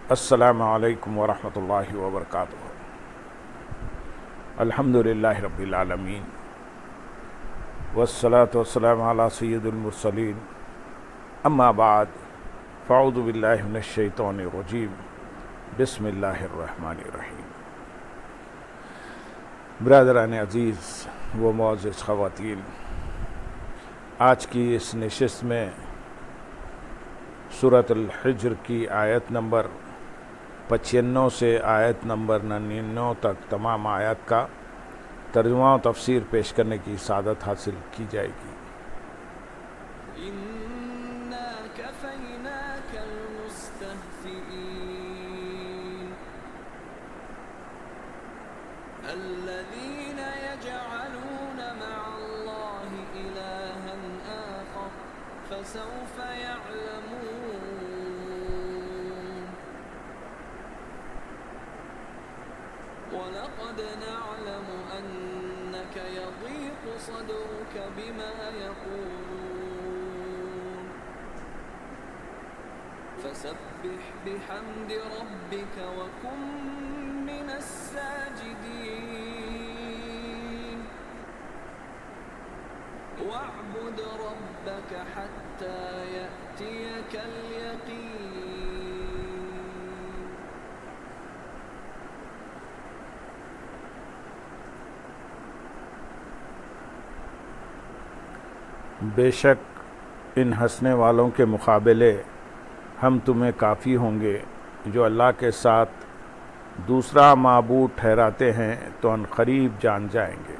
السلام علیکم ورحمۃ اللہ وبرکاتہ۔ الحمدللہ رب العالمین والصلاة والسلام علی سید المرسلین، اما بعد فاعوذ باللہ من الشیطان الرجیم، بسم اللہ الرحمن الرحیم۔ برادران عزیز و معزز خواتین، آج کی اس نشست میں سورۃ الحجر کی آیت نمبر 95 سے آیت نمبر 99 تک تمام آیات کا ترجمہ و تفسیر پیش کرنے کی سعادت حاصل کی جائے گی۔ إِنَّا كَفَيْنَاكَ الْمُسْتَهْزِئِينَ الَّذِينَ يَجْعَلُونَ مَعَ اللَّهِ إِلَٰهًا آخَرَ فَسَوْفَ يَعْلَمُونَ وَلَقَدْ نَعْلَمُ أَنَّكَ يَضِيقُ صَدْرُكَ بِمَا يَقُولُونَ فَسَبِّحْ بِحَمْدِ رَبِّكَ وَكُن مِّنَ السَّاجِدِينَ وَاعْبُدْ رَبَّكَ حَتَّى يَأْتِيَكَ الْيَقِينُ۔ بے شک ان ہنسنے والوں کے مقابلے ہم تمہیں کافی ہوں گے جو اللہ کے ساتھ دوسرا معبود ٹھہراتے ہیں تو ان قریب جان جائیں گے۔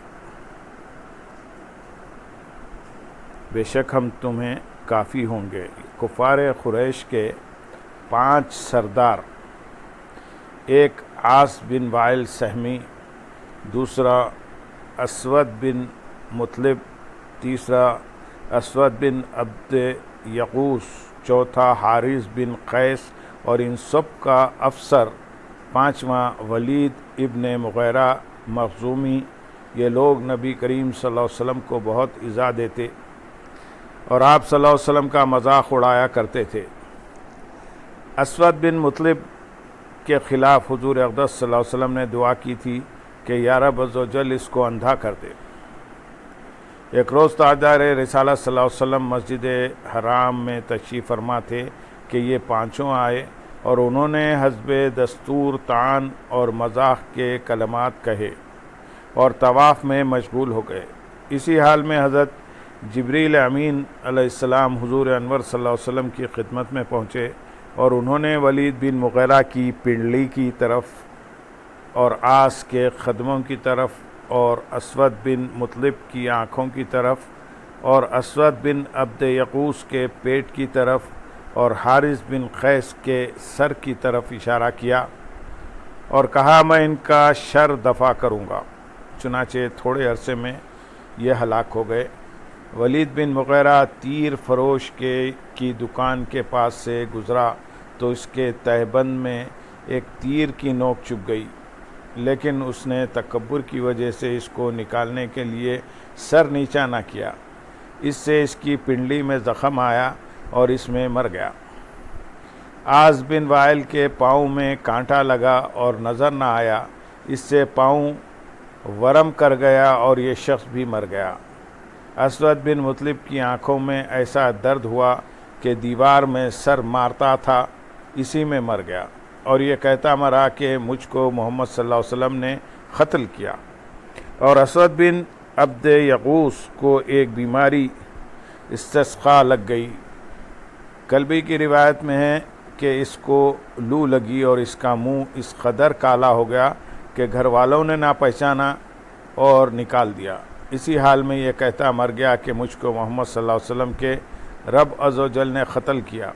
بے شک ہم تمہیں کافی ہوں گے۔ کفار قریش کے 5 سردار، ایک عاص بن وائل سہمی، دوسرا اسود بن مطلب، تیسرا اسود بن عبد یغوث، چوتھا حارث بن قیس، اور ان سب کا افسر 5واں ولید ابن مغیرہ مخزومی، یہ لوگ نبی کریم صلی اللہ علیہ وسلم کو بہت ایذا دیتے اور آپ صلی اللہ علیہ وسلم کا مذاق اڑایا کرتے تھے۔ اسود بن مطلب کے خلاف حضور اقدس صلی اللہ علیہ وسلم نے دعا کی تھی کہ یا رب عز و جل اس کو اندھا کر دے۔ ایک روز تاجدار رسالت صلی اللہ علیہ وسلم مسجد حرام میں تشریف فرما تھے کہ یہ 5 آئے اور انہوں نے حسب دستور طعن اور مزاح کے کلمات کہے اور طواف میں مشغول ہو گئے۔ اسی حال میں حضرت جبریل امین علیہ السلام حضور انور صلی اللہ علیہ وسلم کی خدمت میں پہنچے اور انہوں نے ولید بن مغیرہ کی پنڈلی کی طرف اور عاص کے قدموں کی طرف اور اسود بن مطلب کی آنکھوں کی طرف اور اسود بن عبد یغوث کے پیٹ کی طرف اور حارث بن قیس کے سر کی طرف اشارہ کیا اور کہا میں ان کا شر دفع کروں گا۔ چنانچہ تھوڑے عرصے میں یہ ہلاک ہو گئے۔ ولید بن مغیرہ تیر فروش کی دکان کے پاس سے گزرا تو اس کے تہبند میں ایک تیر کی نوک چبھ گئی، لیکن اس نے تکبر کی وجہ سے اس کو نکالنے کے لیے سر نیچا نہ کیا، اس سے اس کی پنڈلی میں زخم آیا اور اس میں مر گیا۔ عاص بن وائل کے پاؤں میں کانٹا لگا اور نظر نہ آیا، اس سے پاؤں ورم کر گیا اور یہ شخص بھی مر گیا۔ اسود بن مطلب کی آنکھوں میں ایسا درد ہوا کہ دیوار میں سر مارتا تھا، اسی میں مر گیا اور یہ کہتا مرا کہ مجھ کو محمد صلی اللہ علیہ وسلم نے قتل کیا۔ اور اسود بن عبد یغوث کو ایک بیماری استسقاء لگ گئی۔ کلبی کی روایت میں ہے کہ اس کو لو لگی اور اس کا منہ اس قدر کالا ہو گیا کہ گھر والوں نے نہ پہچانا اور نکال دیا۔ اسی حال میں یہ کہتا مر گیا کہ مجھ کو محمد صلی اللہ علیہ وسلم کے رب عز و جل نے قتل کیا۔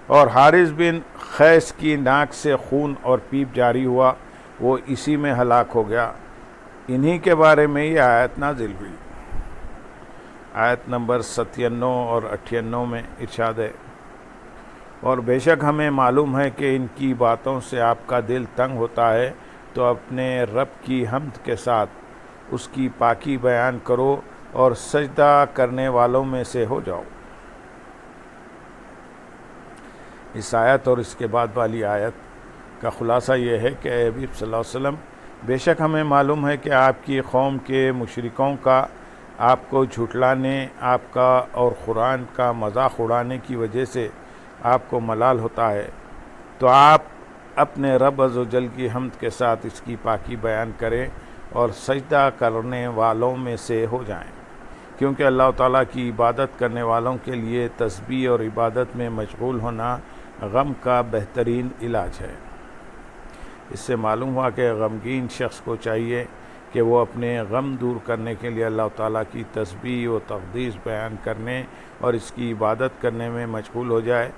اور حارث بن قیس کی ناک سے خون اور پیپ جاری ہوا، وہ اسی میں ہلاک ہو گیا۔ انہی کے بارے میں یہ آیت نازل ہوئی۔ آیت نمبر 97 اور 98 میں ارشاد ہے، اور بے شک ہمیں معلوم ہے کہ ان کی باتوں سے آپ کا دل تنگ ہوتا ہے تو اپنے رب کی حمد کے ساتھ اس کی پاکی بیان کرو اور سجدہ کرنے والوں میں سے ہو جاؤ۔ اس آیت اور اس کے بعد والی آیت کا خلاصہ یہ ہے کہ اے حبیب صلی اللہ علیہ وسلم، بے شک ہمیں معلوم ہے کہ آپ کی قوم کے مشرکوں کا آپ کو جھٹلانے، آپ کا اور قرآن کا مذاق اڑانے کی وجہ سے آپ کو ملال ہوتا ہے، تو آپ اپنے رب عز و جل کی حمد کے ساتھ اس کی پاکی بیان کریں اور سجدہ کرنے والوں میں سے ہو جائیں، کیونکہ اللہ تعالیٰ کی عبادت کرنے والوں کے لیے تسبیح اور عبادت میں مشغول ہونا غم کا بہترین علاج ہے۔ اس سے معلوم ہوا کہ غمگین شخص کو چاہیے کہ وہ اپنے غم دور کرنے کے لیے اللہ تعالیٰ کی تسبیح و تقدیس بیان کرنے اور اس کی عبادت کرنے میں مشغول ہو جائے،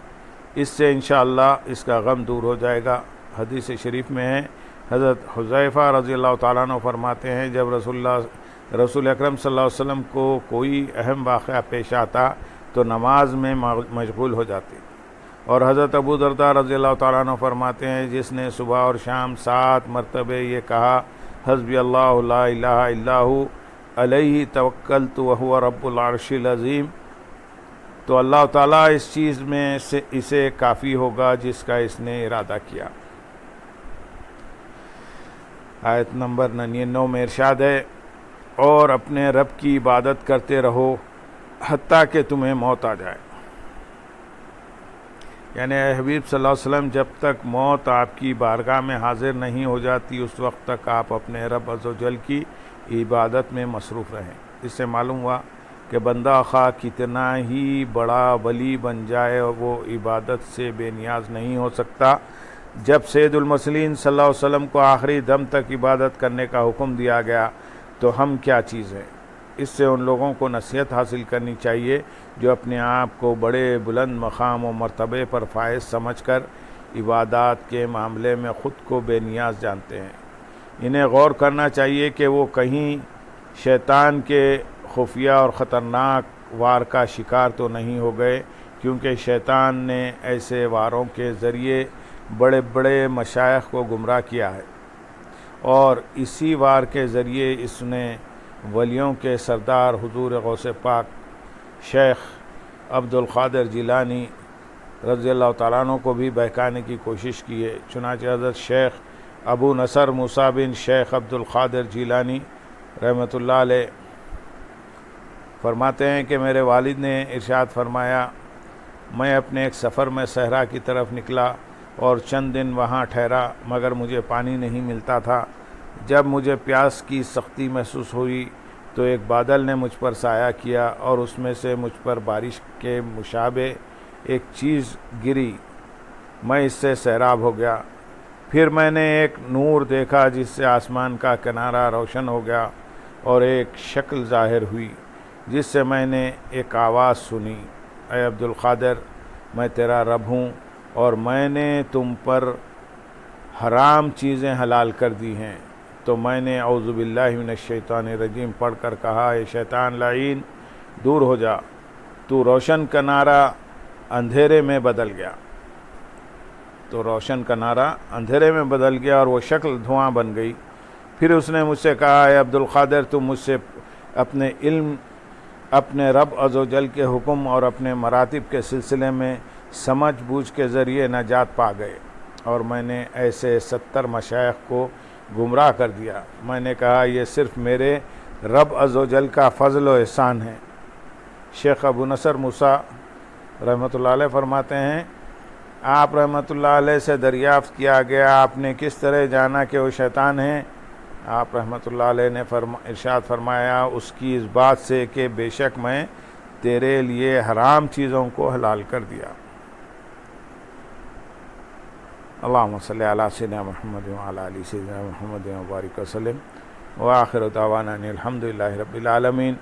اس سے انشاءاللہ اس کا غم دور ہو جائے گا۔ حدیث شریف میں ہے، حضرت حذیفہ رضی اللہ تعالیٰ عنہ فرماتے ہیں، جب رسول اکرم صلی اللہ علیہ وسلم کو کوئی اہم واقعہ پیش آتا تو نماز میں مشغول ہو جاتے، اور حضرت ابو درداء رضی اللہ تعالیٰ عنہ فرماتے ہیں، جس نے صبح اور شام 7 مرتبہ یہ کہا، حسبی اللہ لا الہ الا ہو علیہ توکلت وہو رب العرش العظیم، تو اللہ تعالیٰ اس چیز میں سے اسے کافی ہوگا جس کا اس نے ارادہ کیا۔ آیت نمبر 99 میں ارشاد ہے، اور اپنے رب کی عبادت کرتے رہو حتیٰ کہ تمہیں موت آ جائے، یعنی اے حبیب صلی اللہ علیہ وسلم، جب تک موت آپ کی بارگاہ میں حاضر نہیں ہو جاتی اس وقت تک آپ اپنے رب عز و جل کی عبادت میں مصروف رہیں۔ اس سے معلوم ہوا کہ بندہ خواہ کتنا ہی بڑا ولی بن جائے وہ عبادت سے بے نیاز نہیں ہو سکتا۔ جب سید المرسلین صلی اللہ علیہ وسلم کو آخری دم تک عبادت کرنے کا حکم دیا گیا تو ہم کیا چیز ہیں؟ اس سے ان لوگوں کو نصیحت حاصل کرنی چاہیے جو اپنے آپ کو بڑے بلند مقام و مرتبے پر فائز سمجھ کر عبادات کے معاملے میں خود کو بے نیاز جانتے ہیں۔ انہیں غور کرنا چاہیے کہ وہ کہیں شیطان کے خفیہ اور خطرناک وار کا شکار تو نہیں ہو گئے، کیونکہ شیطان نے ایسے واروں کے ذریعے بڑے بڑے مشائخ کو گمراہ کیا ہے، اور اسی وار کے ذریعے اس نے ولیوں کے سردار حضور غوث پاک شیخ عبد القادر جیلانی رضی اللہ تعالیٰ عنہ کو بھی بہکانے کی کوشش کی ہے۔ چنانچہ حضرت شیخ ابو نصر موسیٰ بن شیخ عبد القادر جیلانی رحمۃ اللہ علیہ فرماتے ہیں کہ میرے والد نے ارشاد فرمایا، میں اپنے ایک سفر میں صحرا کی طرف نکلا اور چند دن وہاں ٹھہرا، مگر مجھے پانی نہیں ملتا تھا۔ جب مجھے پیاس کی سختی محسوس ہوئی تو ایک بادل نے مجھ پر سایہ کیا اور اس میں سے مجھ پر بارش کے مشابہ ایک چیز گری، میں اس سے سیراب ہو گیا۔ پھر میں نے ایک نور دیکھا جس سے آسمان کا کنارہ روشن ہو گیا اور ایک شکل ظاہر ہوئی جس سے میں نے ایک آواز سنی، اے عبد القادر، میں تیرا رب ہوں اور میں نے تم پر حرام چیزیں حلال کر دی ہیں۔ تو میں نے اعوذ باللہ من الشیطان الرجیم پڑھ کر کہا، اے شیطان لعین، دور ہو جا، تو روشن کنارہ اندھیرے میں بدل گیا۔ تو روشن کنارہ اندھیرے میں بدل گیا اور وہ شکل دھواں بن گئی۔ پھر اس نے مجھ سے کہا، اے عبد القادر، تم مجھ سے اپنے علم، اپنے رب عز و جل کے حکم اور اپنے مراتب کے سلسلے میں سمجھ بوجھ کے ذریعے نجات پا گئے، اور میں نے ایسے 70 مشائخ کو گمراہ کر دیا۔ میں نے کہا، یہ صرف میرے رب عز و جل کا فضل و احسان ہے۔ شیخ ابو نصر موسیٰ رحمۃ اللہ علیہ فرماتے ہیں، آپ رحمۃ اللہ علیہ سے دریافت کیا گیا، آپ نے کس طرح جانا کہ وہ شیطان ہیں؟ آپ رحمۃ اللہ علیہ نے ارشاد فرمایا، اس کی اس بات سے کہ بے شک میں تیرے لیے حرام چیزوں کو حلال کر دیا۔ اللہم صلی علی سیدنا محمد وعلی آل سیدنا محمد وبارک وسلم، وآخر دعوانا ان الحمد للہ رب العالمین۔